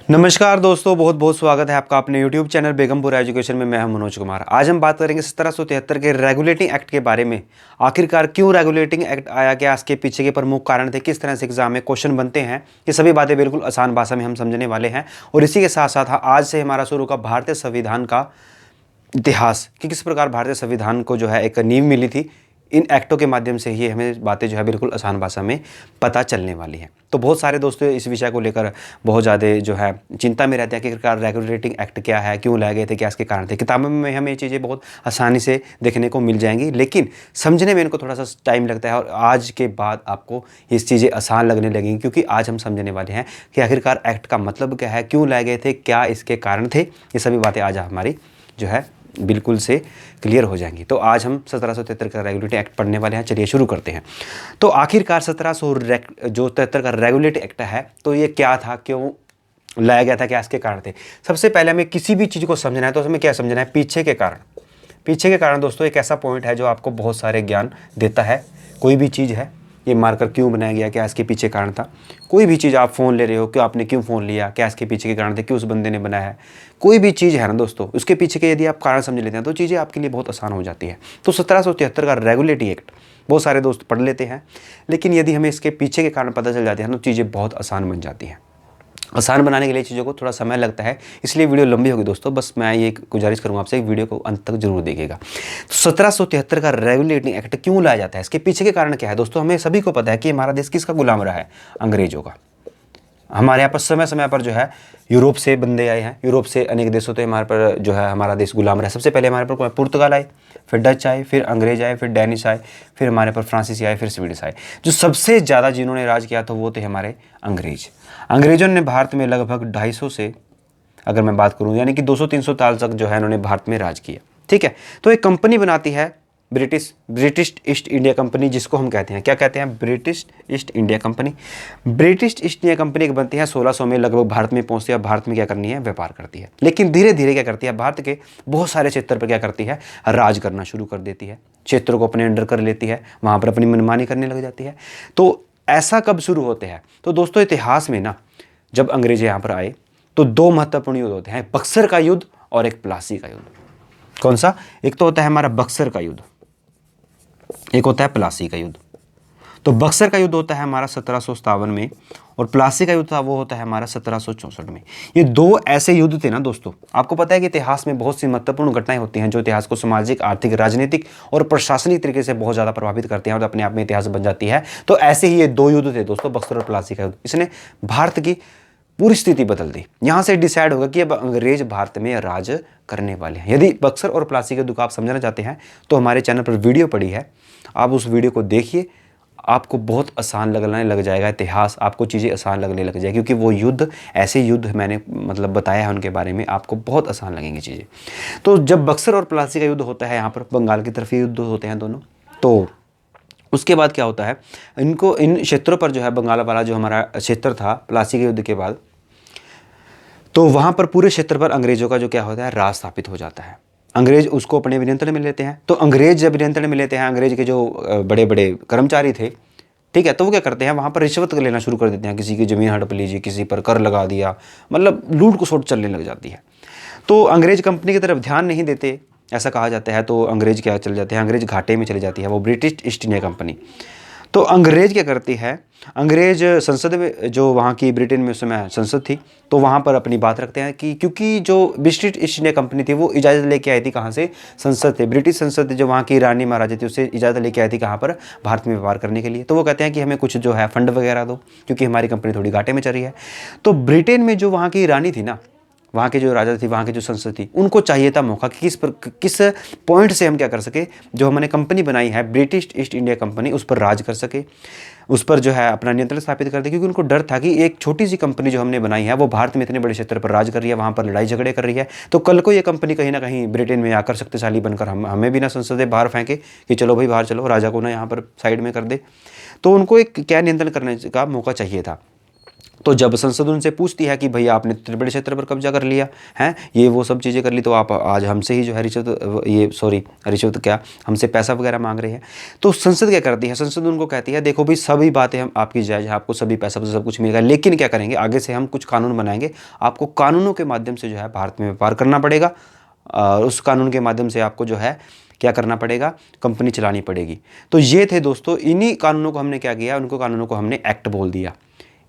नमस्कार दोस्तों, बहुत बहुत स्वागत है आपका अपने YouTube चैनल बेगमपुर एजुकेशन में। मैं हूं मनोज कुमार। आज हम बात करेंगे 1773 के रेगुलेटिंग एक्ट के बारे में। आखिरकार क्यों रेगुलेटिंग एक्ट आया, क्या इसके पीछे के प्रमुख कारण थे, किस तरह से एग्जाम में क्वेश्चन बनते हैं, ये सभी बातें बिल्कुल आसान भाषा में हम समझने वाले हैं। और इसी के साथ साथ आज से हमारा शुरू का भारतीय संविधान का इतिहास कि किस प्रकार भारतीय संविधान को जो है एक नींव मिली थी। इन एक्टों के माध्यम से ही हमें बातें जो है बिल्कुल आसान भाषा में पता चलने वाली हैं। तो बहुत सारे दोस्तों इस विषय को लेकर बहुत ज़्यादा जो है चिंता में रहते हैं कि आखिरकार रेगुलेटिंग एक्ट क्या है, क्यों लाए गए थे, क्या इसके कारण थे। किताबों में हमें ये चीज़ें बहुत आसानी से देखने को मिल जाएंगी, लेकिन समझने में इनको थोड़ा सा टाइम लगता है। और आज के बाद आपको ये चीज़ें आसान लगने लगेंगी, क्योंकि आज हम समझने वाले हैं कि आखिरकार एक्ट का मतलब क्या है, क्यों लाए गए थे, क्या इसके कारण थे। ये सभी बातें आज हमारी जो है बिल्कुल से क्लियर हो जाएंगी। तो आज हम 1773 का रेगुलेटिंग एक्ट पढ़ने वाले हैं। चलिए शुरू करते हैं। तो आखिरकार 1773 का रेगुलेटिंग एक्ट है, तो ये क्या था, क्यों लाया गया था, क्या इसके कारण थे। सबसे पहले हमें किसी भी चीज़ को समझना है तो हमें क्या समझना है, पीछे के कारण। पीछे के कारण दोस्तों एक ऐसा पॉइंट है जो आपको बहुत सारे ज्ञान देता है। कोई भी चीज़ है, ये मार्कर क्यों बनाया गया, क्या इसके पीछे कारण था। कोई भी चीज़, आप फ़ोन ले रहे हो, क्यों आपने क्यों फ़ोन लिया, क्या इसके पीछे के कारण थे, क्यों उस बंदे ने बनाया है। कोई भी चीज़ है ना दोस्तों, उसके पीछे के यदि आप कारण समझ लेते हैं तो चीज़ें आपके लिए बहुत आसान हो जाती है। तो 1773 का रेगुलेटिंग एक्ट बहुत सारे दोस्त पढ़ लेते हैं, लेकिन यदि हमें इसके पीछे के कारण पता चल जाते हैं तो चीज़ें बहुत आसान बन जाती हैं। आसान बनाने के लिए चीज़ों को थोड़ा समय लगता है, इसलिए वीडियो लंबी होगी दोस्तों। बस मैं ये गुजारिश करूँगा आपसे, वीडियो को अंत तक जरूर देखिएगा। तो 1773 का रेगुलेटिंग एक्ट क्यों लाया जाता है, इसके पीछे के कारण क्या है दोस्तों। हमें सभी को पता है कि हमारा देश किसका गुलाम रहा है, अंग्रेजों का। हमारे यहाँ पर समय समय पर जो है यूरोप से बंदे आए हैं, यूरोप से अनेक देशों से हमारे पर जो है हमारा देश गुलाम रहा। सबसे पहले हमारे पर पुर्तगाल आए, फिर डच आए, फिर अंग्रेज आए, फिर डैनिश आए, फिर हमारे पर फ्रांसीसी आए, फिर स्वीडिश आए। जो सबसे ज़्यादा जिन्होंने राज किया था वो थे हमारे अंग्रेज। अंग्रेजों ने भारत में लगभग 250 से, अगर मैं बात करूँ, यानी कि 200-300 साल तक जो है उन्होंने भारत में राज किया। ठीक है, तो एक कंपनी बनाती है ब्रिटिश ईस्ट इंडिया कंपनी, जिसको हम कहते हैं, क्या कहते हैं, British east India company. British east India company एक बनती है 1600 में, लगभग भारत में पहुंचती है। भारत में क्या करनी है, व्यापार करती है। लेकिन धीरे धीरे क्या करती है, भारत के बहुत सारे क्षेत्र पर क्या करती है, राज करना शुरू कर देती है। क्षेत्रों को अपने अंडर कर लेती है, वहाँ पर अपनी मनमानी करने लग जाती है। तो ऐसा कब शुरू होते हैं, तो दोस्तों इतिहास में ना, जब अंग्रेज यहाँ पर आए तो दो महत्वपूर्ण युद्ध होते हैं, बक्सर का युद्ध और एक प्लासी का युद्ध। कौन सा, एक तो होता है हमारा बक्सर का युद्ध, एक होता है प्लासी का युद्ध। तो बक्सर का युद्ध होता है हमारा 1757 में, और प्लासी का युद्ध था वो होता है हमारा 1764 में। ये दो ऐसे युद्ध थे ना दोस्तों। आपको पता है कि इतिहास में बहुत सी महत्वपूर्ण घटनाएं होती हैं जो इतिहास को सामाजिक, आर्थिक, राजनीतिक और प्रशासनिक तरीके से बहुत ज़्यादा प्रभावित करती हैं और अपने आप में इतिहास बन जाती है। तो ऐसे ही ये दो युद्ध थे दोस्तों, बक्सर और प्लासी का युद्ध। इसने भारत की पूरी स्थिति बदल दी। यहाँ से डिसाइड होगा कि अब अंग्रेज भारत में राज करने वाले हैं। यदि बक्सर और प्लासी के दुख आप समझना चाहते हैं तो हमारे चैनल पर वीडियो पड़ी है, आप उस वीडियो को देखिए, आपको बहुत आसान लगने लग जाएगा इतिहास, आपको चीज़ें आसान लगने लग जाएगी, क्योंकि वो युद्ध, ऐसे युद्ध मैंने मतलब बताया है उनके बारे में, आपको बहुत आसान लगेंगी चीज़ें। तो जब बक्सर और प्लासी का युद्ध होता है, यहाँ पर बंगाल की तरफ ये युद्ध होते हैं दोनों, तो उसके बाद क्या होता है, इनको इन क्षेत्रों पर जो है, बंगाल वाला जो हमारा क्षेत्र था प्लासी के युद्ध के बाद, तो वहाँ पर पूरे क्षेत्र पर अंग्रेजों का जो क्या होता है, राज स्थापित हो जाता है। अंग्रेज उसको अपने नियंत्रण में लेते हैं। तो अंग्रेज जब नियंत्रण में लेते हैं, अंग्रेज के जो बड़े बड़े कर्मचारी थे, ठीक है, तो वो क्या करते हैं, वहाँ पर रिश्वत लेना शुरू कर देते हैं। किसी की ज़मीन हड़प लीजिए, किसी पर कर लगा दिया, मतलब लूट को सोट चलने लग जाती है। तो अंग्रेज कंपनी की तरफ ध्यान नहीं देते, ऐसा कहा जाता है। तो अंग्रेज क्या चले जाते हैं, अंग्रेज घाटे में चली जाती है वो ब्रिटिश ईस्ट इंडिया कंपनी। तो अंग्रेज क्या करती है, अंग्रेज संसद में, जो वहाँ की ब्रिटेन में उस समय संसद थी, तो वहाँ पर अपनी बात रखते हैं कि क्योंकि जो ब्रिटिश ईस्ट इंडिया कंपनी थी वो इजाज़त लेके आई थी, कहाँ से, संसद थे। ब्रिटिश संसद जो वहाँ की रानी महाराजा थी, उससे इजाज़त लेके आई थी कहाँ पर, भारत में व्यापार करने के लिए। तो वो कहते हैं कि हमें कुछ जो है फंड वगैरह दो, क्योंकि हमारी कंपनी थोड़ी घाटे में चल रही है। तो ब्रिटेन में जो वहाँ की रानी थी ना, वहाँ के जो राजा थी, वहाँ की जो संसद थी, उनको चाहिए था मौका कि किस पॉइंट से हम क्या कर सके, जो हमने कंपनी बनाई है ब्रिटिश ईस्ट इंडिया कंपनी, उस पर राज कर सके, उस पर जो है अपना नियंत्रण स्थापित कर दे। क्योंकि उनको डर था कि एक छोटी सी कंपनी जो हमने बनाई है वो भारत में इतने बड़े क्षेत्र पर राज कर रही है, वहाँ पर लड़ाई झगड़े कर रही है, तो कल को ये कंपनी कहीं ना कहीं ब्रिटेन में आकर शक्तिशाली बनकर हमें भी ना संसद बाहर फेंके कि चलो भाई बाहर चलो, राजा को ना यहाँ पर साइड में कर दे। तो उनको एक क्या नियंत्रण करने का मौका चाहिए था। तो जब संसद उनसे पूछती है कि भैया आपने इतने बड़े क्षेत्र पर कब्जा कर लिया है, ये वो सब चीज़ें कर ली, तो आप आज हमसे ही जो है रिश्वत क्या, हमसे पैसा वगैरह मांग रहे हैं। तो संसद क्या करती है, संसद उनको कहती है देखो भाई सभी बातें हम आपकी जायज़ है, आपको सभी पैसा सब कुछ मिलेगा, लेकिन क्या करेंगे आगे से हम कुछ कानून बनाएंगे, आपको कानूनों के माध्यम से जो है भारत में व्यापार करना पड़ेगा, और उस कानून के माध्यम से आपको जो है क्या करना पड़ेगा, कंपनी चलानी पड़ेगी। तो ये थे दोस्तों, इन्हीं कानूनों को हमने क्या किया, उनको कानूनों को हमने एक्ट बोल दिया।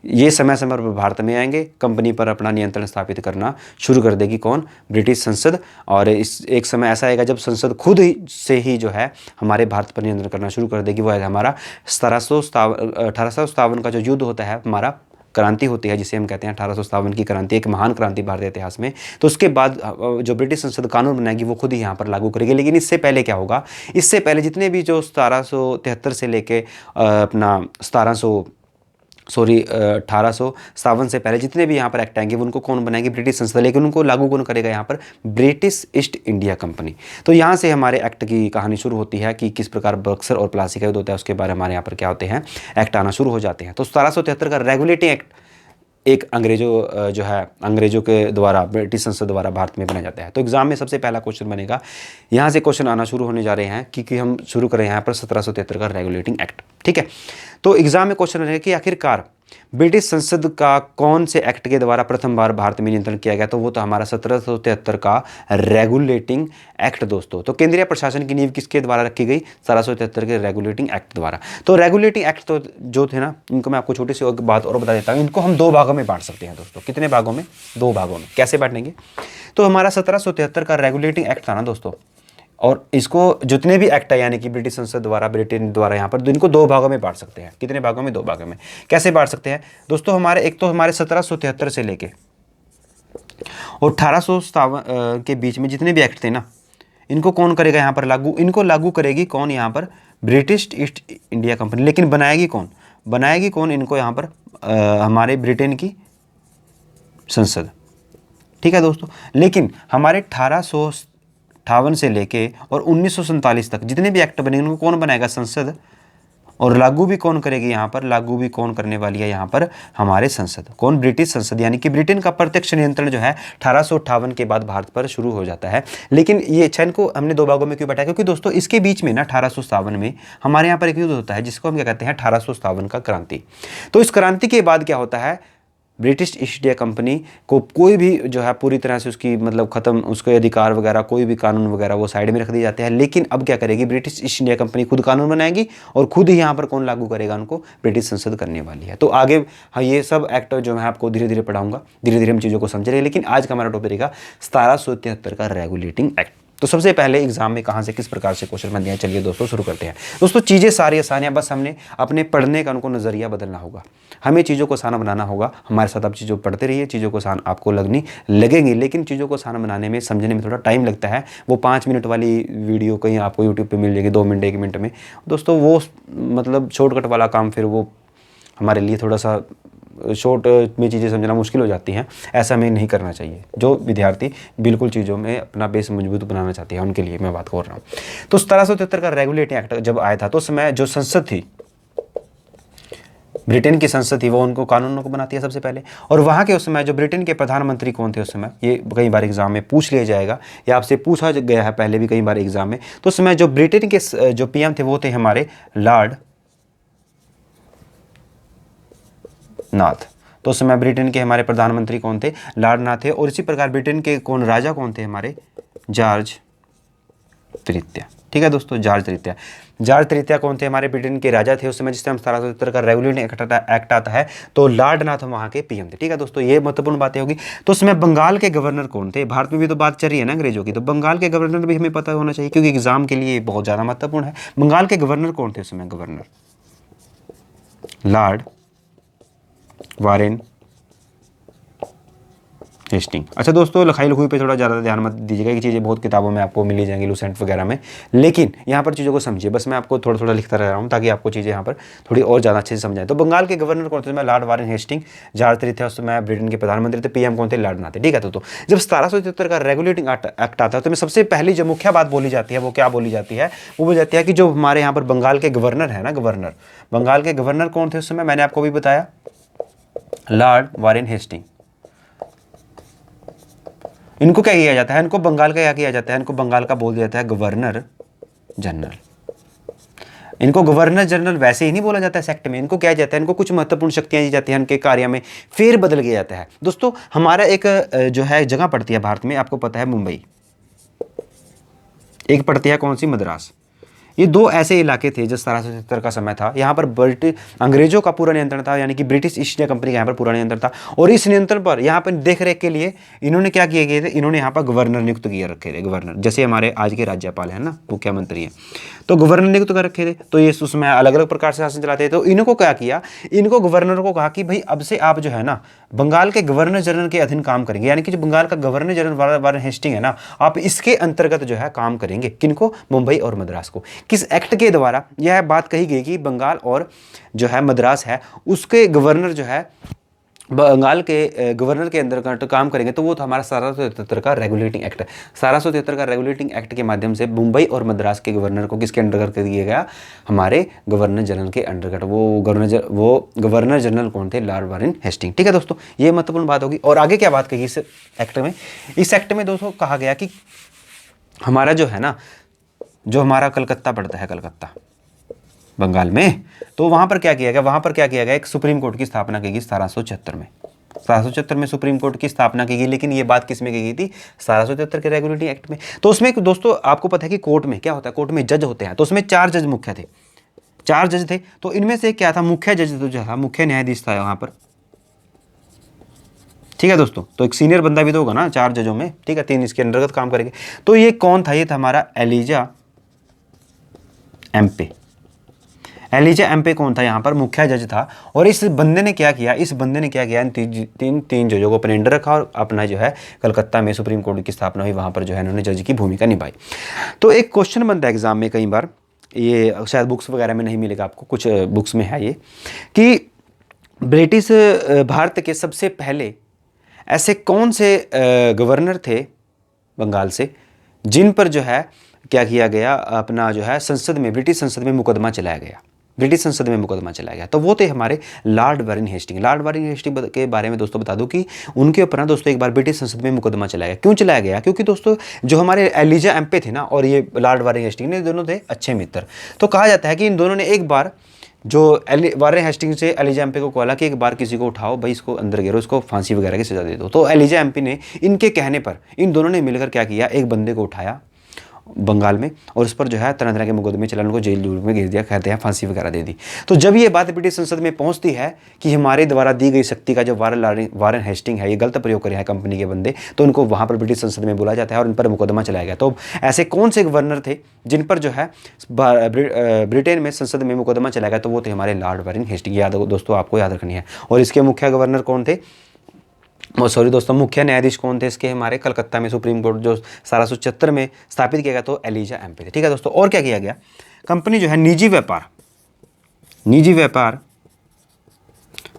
ये समय समय पर भारत में आएंगे, कंपनी पर अपना नियंत्रण स्थापित करना शुरू कर देगी कौन, ब्रिटिश संसद। और इस एक समय ऐसा आएगा जब संसद खुद ही से ही जो है हमारे भारत पर नियंत्रण करना शुरू कर देगी। वो है हमारा 1857 का जो युद्ध होता है, हमारा क्रांति होती है जिसे हम कहते हैं 1857 की क्रांति, एक महान क्रांति भारतीय इतिहास में। तो उसके बाद जो ब्रिटिश संसद कानून बनाएगी वो खुद ही यहाँ पर लागू करेगी। लेकिन इससे पहले क्या होगा, इससे पहले जितने भी जो 1773 से लेके अपना 1857 से पहले जितने भी यहाँ पर एक्ट आएंगे उनको कौन बनाएगी, ब्रिटिश संसद। लेकिन उनको लागू कौन करेगा यहाँ पर, ब्रिटिश ईस्ट इंडिया कंपनी। तो यहाँ से हमारे एक्ट की कहानी शुरू होती है कि किस प्रकार बक्सर और प्लासी का युद्ध होता है, उसके बारे में हमारे यहाँ पर क्या होते हैं, एक्ट आना शुरू हो जाते हैं। तो 1773 का रेगुलेटिंग एक्ट एक अंग्रेजों के द्वारा, ब्रिटिश संसद द्वारा भारत में बनाया जाता है। तो एग्जाम में सबसे पहला क्वेश्चन बनेगा, यहाँ से क्वेश्चन आना शुरू होने जा रहे हैं क्योंकि हम शुरू करें यहाँ पर 1773 का रेगुलेटिंग एक्ट। ठीक है, तो एग्जाम में क्वेश्चन रहेगा कि आखिरकार ब्रिटिश संसद का कौन से एक्ट के द्वारा प्रथम बार भारत में नियंत्रण किया गया, तो वो तो हमारा 1773 का रेगुलेटिंग एक्ट दोस्तों। तो केंद्रीय प्रशासन की नींव किसके द्वारा रखी गई, 1773 के रेगुलेटिंग एक्ट द्वारा। तो रेगुलेटिंग एक्ट तो जो थे ना, इनको मैं आपको छोटी सी बात और बता देता हूँ। इनको हम दो भागों में बांट सकते हैं दोस्तों। कितने भागों में, दो भागों में। कैसे बांटेंगे, तो हमारा 1773 का रेगुलेटिंग एक्ट था ना दोस्तों, और इसको जितने भी एक्ट है यानी कि ब्रिटिश संसद द्वारा, ब्रिटेन द्वारा, यहाँ पर इनको दो भागों में बांट सकते हैं। कितने भागों में, दो भागों में। कैसे बांट सकते हैं दोस्तों, हमारे एक तो हमारे 1773 से लेके और 1857 के बीच में जितने भी एक्ट थे ना, इनको कौन करेगा यहाँ पर लागू, इनको लागू करेगी कौन यहाँ पर, ब्रिटिश ईस्ट इंडिया कंपनी। लेकिन बनाएगी कौन, बनाएगी कौन इनको यहाँ पर, हमारे ब्रिटेन की संसद। ठीक है दोस्तों, लेकिन हमारे 1858 से लेके और 1947 तक जितने भी एक्ट बनेंगे उनको कौन बनाएगा, संसद। और लागू भी कौन करेगी यहाँ पर, लागू भी कौन करने वाली है यहाँ पर, हमारे संसद। कौन, ब्रिटिश संसद। यानी कि ब्रिटेन का प्रत्यक्ष नियंत्रण जो है 1858 के बाद भारत पर शुरू हो जाता है। लेकिन ये चैन को हमने दो भागों में क्यों बांटा, क्योंकि दोस्तों इसके बीच में ना 1857 में हमारे यहाँ पर एक युद्ध होता है जिसको हम क्या कहते हैं, 1857 का क्रांति। तो इस क्रांति के बाद क्या होता है, ब्रिटिश ईस्ट इंडिया कंपनी को कोई भी जो है पूरी तरह से उसकी मतलब ख़त्म, उसके अधिकार वगैरह, कोई भी कानून वगैरह वो साइड में रख दिए जाते हैं। लेकिन अब क्या करेगी, ब्रिटिश ईस्ट इंडिया कंपनी खुद कानून बनाएगी और खुद ही यहाँ पर कौन लागू करेगा उनको, ब्रिटिश संसद करने वाली है। तो आगे हाँ ये सब एक्ट जो मैं आपको धीरे धीरे पढ़ाऊंगा, धीरे धीरे हम चीज़ों को समझ रहे हैं। लेकिन आज का हमारा टॉपिक रहेगा 1773 का रेगुलेटिंग एक्ट। तो सबसे पहले एग्जाम में कहाँ से किस प्रकार से क्वेश्चन बनते हैं, चलिए दोस्तों शुरू करते हैं। दोस्तों चीज़ें सारी आसान है, बस हमने अपने पढ़ने का उनको नज़रिया बदलना होगा, हमें चीज़ों को आसान बनाना होगा। हमारे साथ आप चीज़ों पढ़ते रहिए, चीज़ों को आसान आपको लगेंगी। लेकिन चीज़ों को आसान बनाने में, समझने में थोड़ा टाइम लगता है। वो 5 मिनट वाली वीडियो कहीं आपको यूट्यूब पर मिल जाएगी 2 मिनट 1 मिनट में दोस्तों, वो मतलब शॉर्टकट वाला काम फिर वो हमारे लिए थोड़ा सा शॉर्ट में चीज़ें समझना मुश्किल हो जाती हैं। ऐसा हमें नहीं करना चाहिए। जो विद्यार्थी बिल्कुल चीज़ों में अपना बेस मजबूत बनाना चाहते हैं उनके लिए मैं बात कर रहा हूँ। तो 1773 का रेगुलेटिंग एक्ट जब आया था तो उस समय जो संसद थी, ब्रिटेन की संसद थी, वो उनको कानूनों को बनाती है सबसे पहले। और वहाँ के उस समय जो ब्रिटेन के प्रधानमंत्री कौन थे उस समय, ये कई बार एग्जाम में पूछ लिया जाएगा या आपसे पूछा गया है पहले भी कई बार एग्जाम में। तो उस समय जो ब्रिटेन के जो पीएम थे वो थे हमारे लॉर्ड नाथ। तो उस समय ब्रिटेन के हमारे प्रधानमंत्री कौन थे, लॉर्ड नाथ थे। और इसी प्रकार ब्रिटेन के कौन राजा कौन थे, हमारे जॉर्ज तृतीय। ठीक है दोस्तों, जॉर्ज तृतीय। जॉर्ज तृतीय कौन थे, हमारे ब्रिटेन के राजा थे उस समय जिस टाइम 1773 का रेगुलेटिंग एक्ट आता है। तो लॉर्ड नाथ वहाँ के पीएम थे। ठीक है दोस्तों, ये महत्वपूर्ण बातें होगी। तो उस समय बंगाल के गवर्नर कौन थे, भारत में भी तो बात चल रही है ना अंग्रेजों की, तो बंगाल के गवर्नर भी हमें पता होना चाहिए क्योंकि एग्जाम के लिए बहुत ज़्यादा महत्वपूर्ण है। बंगाल के गवर्नर कौन थे उस समय, गवर्नर लॉर्ड वारेन हेस्टिंग। अच्छा दोस्तों, लिखाई लिखुई पे थोड़ा ज़्यादा ध्यान मत दीजिएगा कि चीज़ें बहुत किताबों में आपको मिली जाएंगी, लूसेंट वगैरह में। लेकिन यहाँ पर चीज़ों को समझिए, बस मैं आपको थोड़ा थोड़ा लिखता रह रहा हूँ ताकि आपको चीज़ें यहाँ पर थोड़ी और ज़्यादा अच्छे से समझाएं। तो बंगाल के गवर्नर कौन थे, लॉर्ड वारेन हेस्टिंग। जॉर्ज तृतीय उस समय ब्रिटेन के प्रधानमंत्री थे। पीएम कौन थे, लॉर्ड नाथ थे। ठीक है, तो जब 1773 का रेगुलेटिंग एक्ट आता है तो सबसे पहली जो मुख्य बात बोली जाती है वो क्या बोली जाती है, वो बोली जाती है कि जो हमारे यहाँ पर बंगाल के गवर्नर है ना, गवर्नर, बंगाल के गवर्नर कौन थे उस समय, मैंने आपको भी बताया लॉर्ड वारेन हेस्टिंग। इनको क्या किया जाता है, इनको बंगाल का क्या किया जाता है, इनको बंगाल का बोल दिया जाता है गवर्नर जनरल। इनको गवर्नर जनरल वैसे ही नहीं बोला जाता है सेक्ट में, इनको क्या जाता है, इनको कुछ महत्वपूर्ण शक्तियां दी जाती हैं, इनके कार्य में फेर बदल किया जाता है। दोस्तों हमारा एक जो है जगह पड़ती है भारत में, आपको पता है मुंबई, एक पड़ती है कौन सी, मद्रास। ये दो ऐसे इलाके थे जो 1770 का समय था, यहाँ पर ब्रिटिश अंग्रेजों का पूरा नियंत्रण था, यानी कि ब्रिटिश ईस्ट इंडिया कंपनी का यहाँ पर पूरा नियंत्रण था। और इस नियंत्रण पर यहाँ पर देख रेख के लिए इन्होंने क्या किए गए थे, इन्होंने यहाँ पर गवर्नर नियुक्त किए रखे थे। गवर्नर जैसे हमारे आज के राज्यपाल हैं ना, मुख्यमंत्री हैं, तो गवर्नर नियुक्त कर रखे थे। तो ये उसमें अलग अलग प्रकार से शासन चलाते थे। तो इनको क्या किया, इनको गवर्नर को कहा कि भाई अब से आप जो है ना बंगाल के गवर्नर जनरल के अधीन काम करेंगे, यानी कि जो बंगाल का गवर्नर जनरल वारेन हेस्टिंग है ना, आप इसके अंतर्गत जो है काम करेंगे। किनको, मुंबई और मद्रास को। किस एक्ट के द्वारा यह बात कही गई कि बंगाल और जो है मद्रास है उसके गवर्नर जो है बंगाल के गवर्नर के अंदर काम करेंगे। तो वो तो हमारा 1773 का रेगुलेटिंग एक्ट है। 1773 का रेगुलेटिंग एक्ट के माध्यम से मुंबई और मद्रास के गवर्नर को किसके अंडर कर दिया गया, हमारे गवर्नर जनरल के अंडर। वो गवर्नर जनरल कौन थे, लॉर्ड वारेन हेस्टिंग। ठीक है दोस्तों, ये महत्वपूर्ण बात होगी। और आगे क्या बात कही इस एक्ट में, इस एक्ट में दोस्तों कहा गया कि हमारा जो है ना, जो हमारा कलकत्ता पड़ता है, कलकत्ता बंगाल में, तो वहां पर क्या किया गया, वहां पर क्या किया गया, एक सुप्रीम कोर्ट की स्थापना की गई 1776 में। 1776 में सुप्रीम कोर्ट की स्थापना की गई। लेकिन ये बात किस में की गई थी, 1773 के रेगुलेटिंग एक्ट में। तो उसमें दोस्तों आपको पता है कि कोर्ट में क्या होता है, कोर्ट में जज होते हैं। तो उसमें 4 जज मुख्य थे, 4 जज थे। तो इनमें से क्या था, मुख्य जज जो था, मुख्य न्यायाधीश था वहां पर। ठीक है दोस्तों, तो एक सीनियर बंदा भी तो होगा ना 4 जजों में। ठीक है, 3 इसके अंतर्गत काम करेंगे। तो ये कौन था, ये था हमारा एलिजा एम्पे। एलिजा एम्पे कौन था, यहाँ पर मुख्य जज था। और इस बंदे ने क्या किया, इस बंदे ने क्या किया, इन तीन जजों को अपने अंडर रखा और अपना जो है कलकत्ता में सुप्रीम कोर्ट की स्थापना हुई, वहाँ पर जो है इन्होंने जज की भूमिका निभाई। तो एक क्वेश्चन बनता है एग्जाम में कई बार, ये शायद बुक्स वगैरह में नहीं मिलेगा आपको, कुछ बुक्स में है ये, कि ब्रिटिश भारत के सबसे पहले ऐसे कौन से गवर्नर थे बंगाल से जिन पर जो है क्या किया गया, अपना जो है संसद में, ब्रिटिश संसद में मुकदमा चलाया गया, ब्रिटिश संसद में मुकदमा चलाया गया। तो वो थे हमारे Lord Warren Hastings. Lord Warren Hastings के बारे में दोस्तों बता दूं कि उनके ऊपर ना दोस्तों एक बार ब्रिटिश संसद में मुकदमा चलाया गया। क्यों चलाया गया, क्योंकि दोस्तों जो हमारे एलिजा एम्पे थे ना और ये लॉर्ड वारेन हेस्टिंग ने, दोनों थे अच्छे मित्र। तो कहा जाता है कि इन दोनों ने एक बार जो वारेन हेस्टिंग से एलिजा एम्पे को बोला कि एक बार किसी को उठाओ भाई, इसको अंदर गिरो, इसको फांसी वगैरह की सजा दे दो। तो एलिजा एम्पे ने इनके कहने पर इन दोनों ने मिलकर क्या किया, एक बंदे को उठाया बंगाल में और उस पर जो है तरह तरह के मुकदमे चला, उनको जेल जूल में घेर दिया, कहते हैं फांसी वगैरह दे दी। तो जब ये बात ब्रिटिश संसद में पहुंचती है कि हमारे द्वारा दी गई शक्ति का जो वारेन हेस्टिंग है ये गलत प्रयोग करे हैं कंपनी के बंदे, तो उनको वहां पर ब्रिटिश संसद में बुलाया जाता है और इन पर मुकदमा चलाया गया। तो ऐसे कौन से गवर्नर थे जिन पर जो है ब्रिटेन में संसद में मुकदमा चलाया गया, तो वो थे हमारे लॉर्ड वारेन हेस्टिंग। याद दोस्तों आपको याद रखनी है। और इसके मुख्य गवर्नर कौन थे, सॉरी दोस्तों, मुख्य न्यायाधीश कौन थे इसके, हमारे कलकत्ता में सुप्रीम कोर्ट जो 1776 में स्थापित किया गया, तो एलिजा एम्पे थे। ठीक है दोस्तों, और क्या किया गया, कंपनी जो है निजी व्यापार,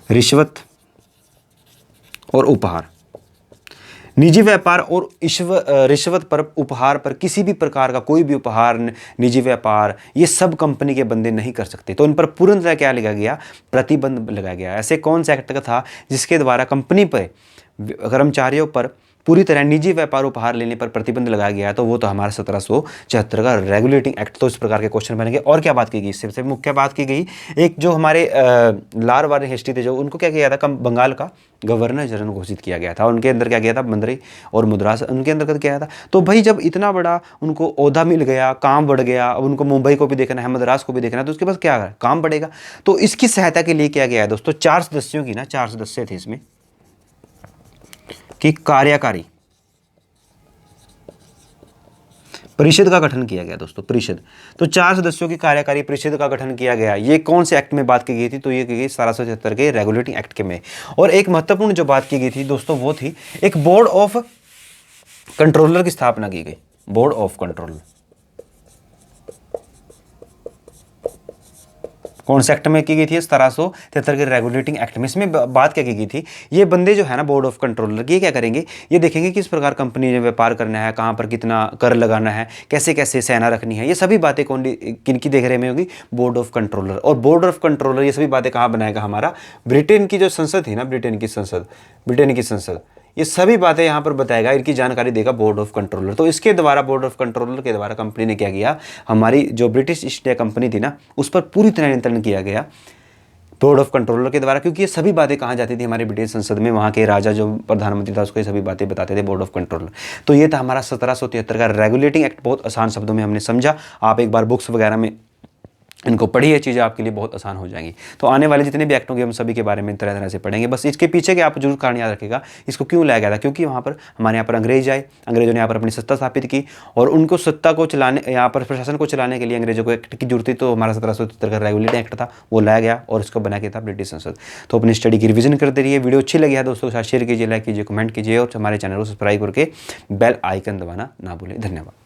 रिश्वत और उपहार, निजी व्यापार और रिश्वत पर, उपहार पर, किसी भी प्रकार का कोई भी उपहार, निजी व्यापार, ये सब कंपनी के बंदे नहीं कर सकते। तो इन पर पूर्णतः क्या लगाया गया, प्रतिबंध लगाया गया। ऐसे कौन सा एक्ट का था जिसके द्वारा कंपनी पर, कर्मचारियों पर पूरी तरह निजी व्यापार उपहार लेने पर प्रतिबंध लगाया गया, तो वो तो हमारा 1774 का रेगुलेटिंग एक्ट। तो इस प्रकार के क्वेश्चन बनेंगे। और क्या बात की गई, इससे मुख्य बात की गई, एक जो हमारे लॉर्ड वारेन हेस्टिंग थे, जो उनको क्या किया था, बंगाल का गवर्नर जनरल घोषित किया गया था। उनके अंदर क्या किया था, मंत्री और मद्रास उनके अंदर किया था। तो भाई जब इतना बड़ा उनको ओहदा मिल गया, काम बढ़ गया, अब उनको मुंबई को भी देखना है, मद्रास को भी देखना है, तो उसके पास क्या है, काम बढ़ेगा। तो इसकी सहायता के लिए क्या गया है दोस्तों, 4 सदस्यों की ना, 4 सदस्य थे इसमें कि कार्यकारी परिषद का गठन किया गया दोस्तों, परिषद। तो 4 सदस्यों की कार्यकारी परिषद का गठन किया गया। ये कौन से एक्ट में बात की गई थी, तो ये की गई 1776 के रेगुलेटिंग एक्ट के में। और एक महत्वपूर्ण जो बात की गई थी दोस्तों, वो थी एक बोर्ड ऑफ कंट्रोलर की स्थापना की गई, बोर्ड ऑफ कंट्रोलर। कौन से एक्ट में की गई थी? 1773 के रेगुलेटिंग एक्ट में। इसमें बात क्या की गई थी? ये बंदे जो है ना बोर्ड ऑफ कंट्रोलर की, ये क्या करेंगे, ये देखेंगे किस प्रकार कंपनी ने व्यापार करना है, कहाँ पर कितना कर लगाना है, कैसे कैसे सेना रखनी है, ये सभी बातें कौन किनकी देख रहे में होगी? Board of controller. और बोर्ड ऑफ कंट्रोलर ये सभी बातें कहाँ बनाएगा? हमारा ब्रिटेन की जो संसद थी ना, ब्रिटेन की संसद, ये सभी बातें यहाँ पर बताएगा, इनकी जानकारी देगा बोर्ड ऑफ कंट्रोलर। तो इसके द्वारा, बोर्ड ऑफ कंट्रोलर के द्वारा कंपनी ने क्या किया, हमारी जो ब्रिटिश ईस्ट इंडिया कंपनी थी ना, उस पर पूरी तरह नियंत्रण किया गया बोर्ड ऑफ कंट्रोलर के द्वारा। क्योंकि ये सभी बातें कहाँ जाती थी? हमारी ब्रिटिश संसद में। वहाँ के राजा जो प्रधानमंत्री था उसको ये सभी बातें बताते थे बोर्ड ऑफ कंट्रोलर। तो ये था हमारा 1773 का रेगुलेटिंग एक्ट। बहुत आसान शब्दों में हमने समझा। आप एक बार बुक्स वगैरह में इनको पढ़िए, चीज़ें आपके लिए बहुत आसान हो जाएंगी। तो आने वाले जितने भी एक्ट होंगे हम सभी के बारे में तरह तरह से पढ़ेंगे। बस इसके पीछे के आप जरूर कारण याद रखेगा, इसको क्यों लाया गया था? क्योंकि वहाँ पर हमारे यहाँ पर अंग्रेज आए, अंग्रेजों ने यहाँ पर अपनी सत्ता स्थापित की, और उनको सत्ता को चलाने, यहाँ पर प्रशासन को चलाने के लिए अंग्रेजों को एक्ट की जरूरत थी। तो हमारा 1773 का रेगुलेटिंग एक्ट था, वो लाया गया और इसको बना के था ब्रिटिश संसद। तो अपनी स्टडी की रिविजन करते रहिए। वीडियो अच्छी लगी है दोस्तों के साथ शेयर कीजिए, लाइक कीजिए, कमेंट कीजिए, और हमारे चैनल को सब्सक्राइब करके बेल आइकन दबाना ना भूलें। धन्यवाद।